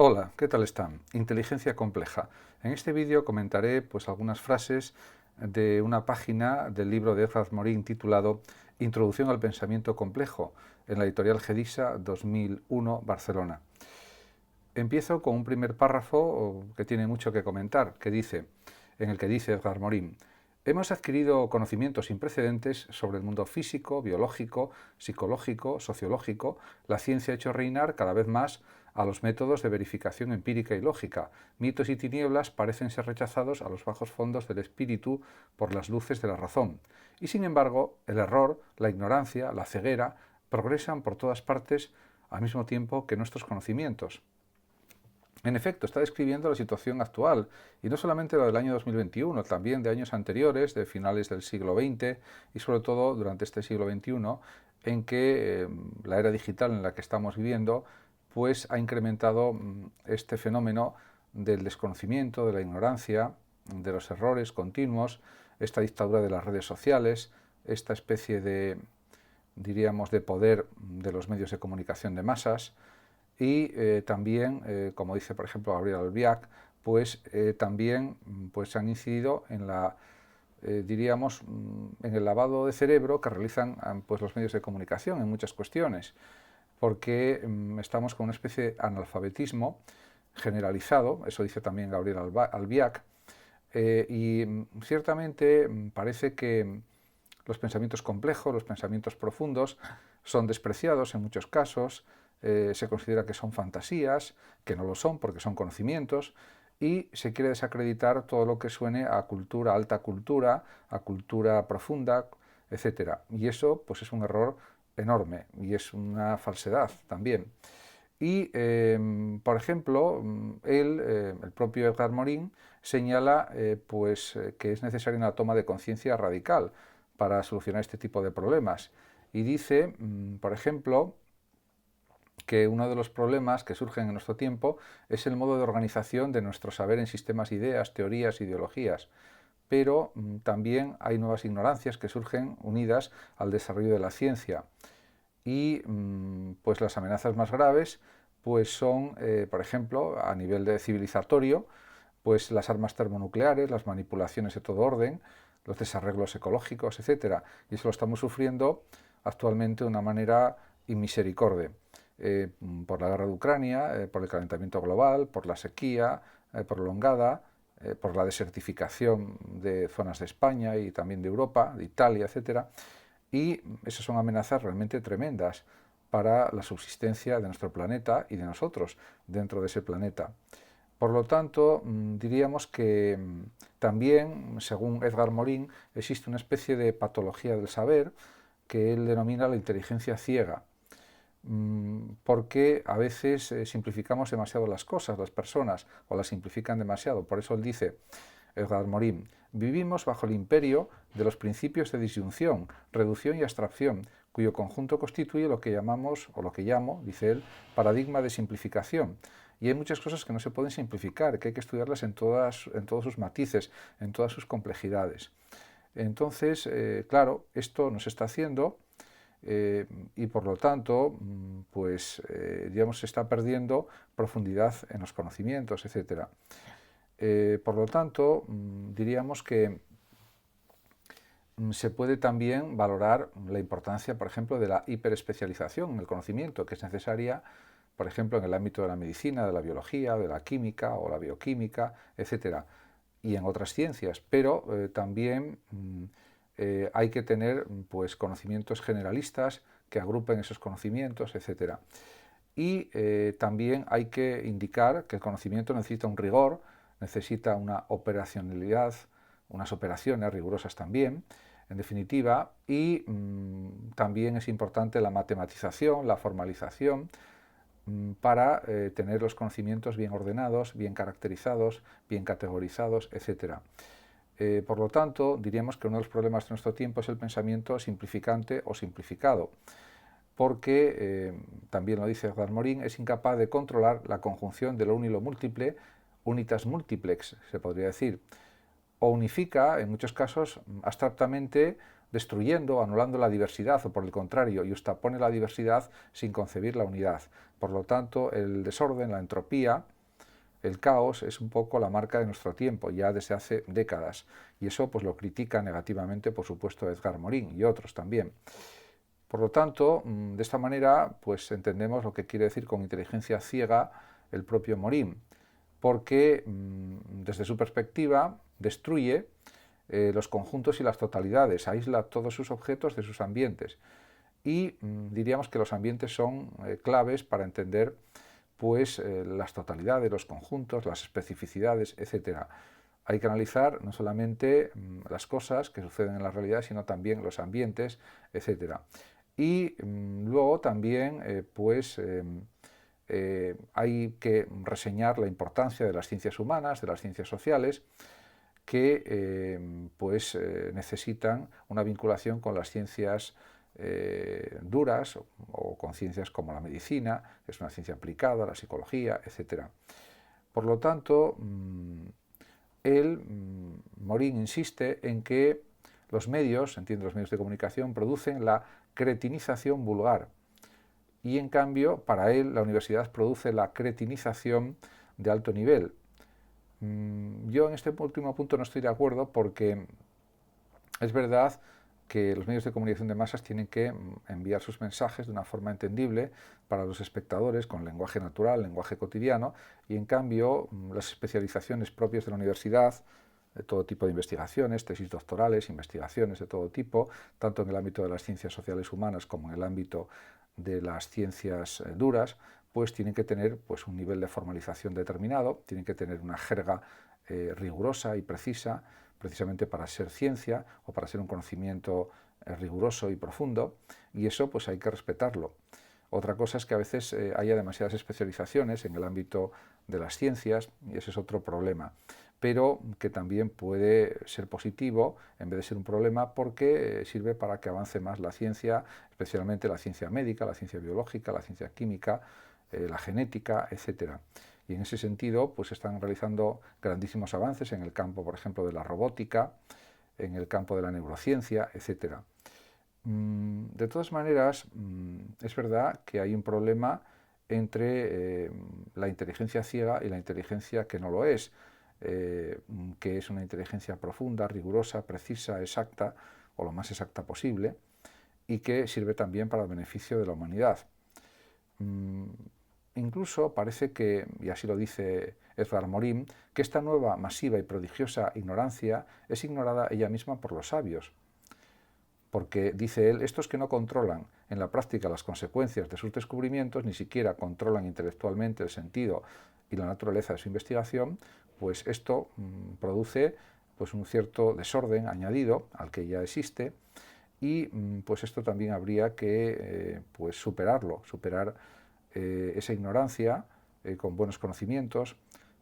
Hola, ¿qué tal están? Inteligencia compleja. En este vídeo comentaré algunas frases de una página del libro de Edgar Morin titulado Introducción al pensamiento complejo, en la editorial Gedisa 2001, Barcelona. Empiezo con un primer párrafo que tiene mucho que comentar, en el que dice Edgar Morin: hemos adquirido conocimientos sin precedentes sobre el mundo físico, biológico, psicológico, sociológico. La ciencia ha hecho reinar cada vez más a los métodos de verificación empírica y lógica. Mitos y tinieblas parecen ser rechazados a los bajos fondos del espíritu por las luces de la razón. Y sin embargo, el error, la ignorancia, la ceguera progresan por todas partes al mismo tiempo que nuestros conocimientos. En efecto, está describiendo la situación actual, y no solamente la del año 2021, también de años anteriores, de finales del siglo XX y sobre todo durante este siglo XXI, en que la era digital en la que estamos viviendo ha incrementado este fenómeno del desconocimiento, de la ignorancia, de los errores continuos, esta dictadura de las redes sociales, esta especie de poder de los medios de comunicación de masas. Y también, como dice por ejemplo Gabriel Albiac, también han incidido en en el lavado de cerebro que realizan los medios de comunicación en muchas cuestiones, porque estamos con una especie de analfabetismo generalizado, eso dice también Gabriel Albiac, ciertamente parece que los pensamientos complejos, los pensamientos profundos, son despreciados en muchos casos. Se considera que son fantasías, que no lo son porque son conocimientos, y se quiere desacreditar todo lo que suene a cultura, alta cultura, a cultura profunda, etc. Y eso es un error enorme y es una falsedad también. Y, por ejemplo, el propio Edgar Morin, señala que es necesaria una toma de conciencia radical para solucionar este tipo de problemas. Y dice, por ejemplo, que uno de los problemas que surgen en nuestro tiempo es el modo de organización de nuestro saber en sistemas, ideas, teorías, ideologías. Pero también hay nuevas ignorancias que surgen unidas al desarrollo de la ciencia. Y las amenazas más graves son, por ejemplo, a nivel de civilizatorio, las armas termonucleares, las manipulaciones de todo orden, los desarreglos ecológicos, etcétera. Y eso lo estamos sufriendo actualmente de una manera inmisericorde, por la guerra de Ucrania, por el calentamiento global, por la sequía prolongada, por la desertificación de zonas de España y también de Europa, de Italia, etcétera. Y esas son amenazas realmente tremendas para la subsistencia de nuestro planeta y de nosotros dentro de ese planeta. Por lo tanto, diríamos que también, según Edgar Morin, existe una especie de patología del saber que él denomina la inteligencia ciega, porque a veces simplificamos demasiado las cosas, las personas, o las simplifican demasiado. Por eso él dice, Edgar Morin: vivimos bajo el imperio de los principios de disyunción, reducción y abstracción, cuyo conjunto constituye lo que llamamos, o lo que llamo, dice él, paradigma de simplificación. Y hay muchas cosas que no se pueden simplificar, que hay que estudiarlas en todos sus matices, en todas sus complejidades. Entonces, claro, esto nos está haciendo y por lo tanto, digamos, se está perdiendo profundidad en los conocimientos, etc. Por lo tanto, diríamos que se puede también valorar la importancia, por ejemplo, de la hiperespecialización en el conocimiento, que es necesaria, por ejemplo, en el ámbito de la medicina, de la biología, de la química o la bioquímica, etcétera, y en otras ciencias. Pero también hay que tener conocimientos generalistas que agrupen esos conocimientos, etcétera. Y también hay que indicar que el conocimiento necesita un rigor, necesita una operacionalidad, unas operaciones rigurosas también, en definitiva, y también es importante la matematización, la formalización, para tener los conocimientos bien ordenados, bien caracterizados, bien categorizados, etc. Por lo tanto, diríamos que uno de los problemas de nuestro tiempo es el pensamiento simplificante o simplificado, porque, también lo dice Edgar Morin, es incapaz de controlar la conjunción de lo uno y lo múltiple, unitas multiplex, se podría decir, o unifica, en muchos casos, abstractamente destruyendo, anulando la diversidad, o por el contrario, yuxtapone la diversidad sin concebir la unidad. Por lo tanto, el desorden, la entropía, el caos es un poco la marca de nuestro tiempo, ya desde hace décadas, y eso pues lo critica negativamente, por supuesto, Edgar Morin y otros también. Por lo tanto, de esta manera, pues entendemos lo que quiere decir con inteligencia ciega el propio Morin, porque desde su perspectiva destruye los conjuntos y las totalidades, aísla todos sus objetos de sus ambientes, y diríamos que los ambientes son claves para entender pues las totalidades, los conjuntos, las especificidades, etc. Hay que analizar no solamente las cosas que suceden en la realidad, sino también los ambientes, etc. Y luego también hay que reseñar la importancia de las ciencias humanas, de las ciencias sociales, que necesitan una vinculación con las ciencias duras o con ciencias como la medicina, que es una ciencia aplicada, la psicología, etc. Por lo tanto, Morin insiste en que los medios, entiende los medios de comunicación, producen la cretinización vulgar, y en cambio, para él, la universidad produce la cretinización de alto nivel. Yo en este último punto no estoy de acuerdo, porque es verdad que los medios de comunicación de masas tienen que enviar sus mensajes de una forma entendible para los espectadores, con lenguaje natural, lenguaje cotidiano, y en cambio las especializaciones propias de la universidad, de todo tipo de investigaciones, tesis doctorales, investigaciones de todo tipo, tanto en el ámbito de las ciencias sociales humanas como en el ámbito de las ciencias duras, pues tienen que tener pues, un nivel de formalización determinado, tienen que tener una jerga rigurosa y precisa, precisamente para ser ciencia o para ser un conocimiento riguroso y profundo, y eso pues hay que respetarlo. Otra cosa es que a veces haya demasiadas especializaciones en el ámbito de las ciencias, y ese es otro problema, pero que también puede ser positivo en vez de ser un problema, porque sirve para que avance más la ciencia, especialmente la ciencia médica, la ciencia biológica, la ciencia química, la genética, etc. Y en ese sentido, pues están realizando grandísimos avances en el campo, por ejemplo, de la robótica, en el campo de la neurociencia, etc. De todas maneras, es verdad que hay un problema entre la inteligencia ciega y la inteligencia que no lo es, que es una inteligencia profunda, rigurosa, precisa, exacta, o lo más exacta posible, y que sirve también para el beneficio de la humanidad. Incluso parece que, y así lo dice Edgar Morin, que esta nueva, masiva y prodigiosa ignorancia es ignorada ella misma por los sabios. Porque, dice él, estos que no controlan en la práctica las consecuencias de sus descubrimientos, ni siquiera controlan intelectualmente el sentido y la naturaleza de su investigación, pues esto produce pues, un cierto desorden añadido al que ya existe, y pues esto también habría que superar esa ignorancia con buenos conocimientos,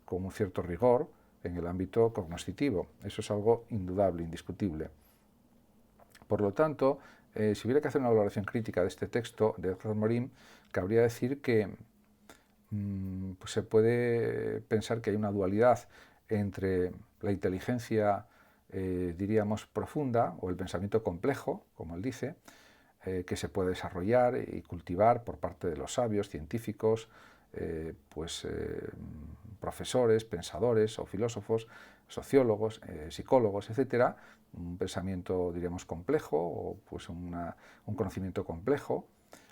con un cierto rigor en el ámbito cognoscitivo. Eso es algo indudable, indiscutible. Por lo tanto, si hubiera que hacer una valoración crítica de este texto de Edgar Morin, cabría decir que pues se puede pensar que hay una dualidad entre la inteligencia, diríamos, profunda, o el pensamiento complejo, como él dice, que se puede desarrollar y cultivar por parte de los sabios, científicos, profesores, pensadores o filósofos, sociólogos, psicólogos, etcétera, un pensamiento, diríamos, complejo, o pues un conocimiento complejo,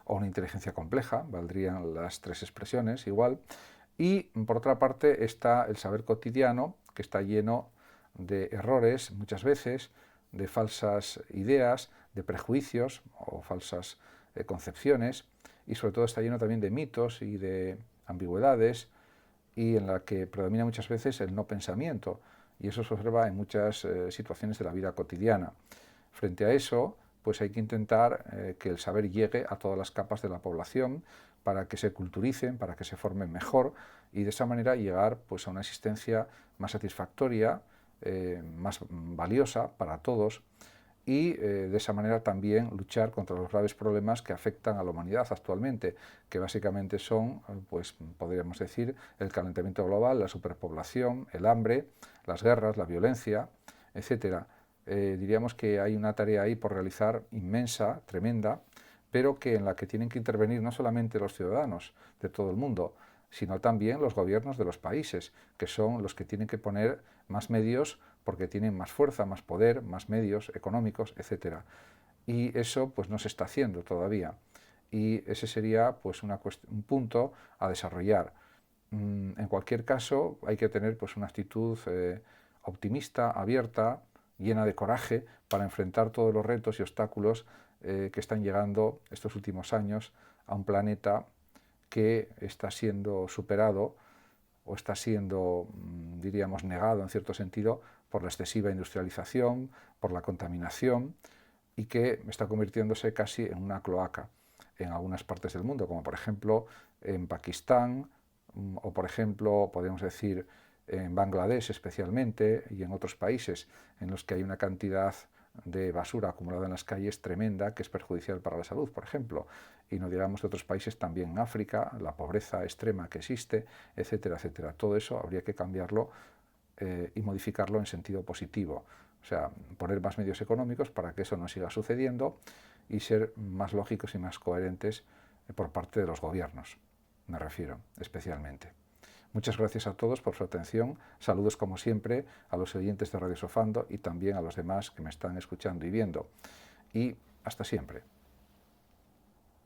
o una inteligencia compleja, valdrían las tres expresiones igual. Y por otra parte está el saber cotidiano, que está lleno de errores muchas veces, de falsas ideas, de prejuicios o falsas concepciones, y sobre todo está lleno también de mitos y de ambigüedades, y en la que predomina muchas veces el no pensamiento, y eso se observa en muchas situaciones de la vida cotidiana. Frente a eso, pues hay que intentar que el saber llegue a todas las capas de la población, para que se culturicen, para que se formen mejor, y de esa manera llegar pues, a una existencia más satisfactoria, más valiosa para todos, y de esa manera también luchar contra los graves problemas que afectan a la humanidad actualmente, que básicamente son, pues podríamos decir, el calentamiento global, la superpoblación, el hambre, las guerras, la violencia, etc. Diríamos que hay una tarea ahí por realizar inmensa, tremenda, pero que en la que tienen que intervenir no solamente los ciudadanos de todo el mundo, sino también los gobiernos de los países, que son los que tienen que poner más medios porque tienen más fuerza, más poder, más medios económicos, etc. Y eso pues no se está haciendo todavía. Y ese sería pues un punto a desarrollar. En cualquier caso, hay que tener pues una actitud optimista, abierta, llena de coraje para enfrentar todos los retos y obstáculos que están llegando estos últimos años a un planeta que está siendo superado o está siendo, diríamos, negado en cierto sentido por la excesiva industrialización, por la contaminación y que está convirtiéndose casi en una cloaca en algunas partes del mundo, como por ejemplo en Pakistán o por ejemplo, podemos decir, en Bangladesh especialmente y en otros países en los que hay una cantidad de basura acumulada en las calles tremenda que es perjudicial para la salud, por ejemplo. Y no digamos de otros países también en África, la pobreza extrema que existe, etcétera, etcétera. Todo eso habría que cambiarlo y modificarlo en sentido positivo. O sea, poner más medios económicos para que eso no siga sucediendo y ser más lógicos y más coherentes por parte de los gobiernos, me refiero especialmente. Muchas gracias a todos por su atención. Saludos como siempre a los oyentes de Radio Sofando y también a los demás que me están escuchando y viendo. Y hasta siempre.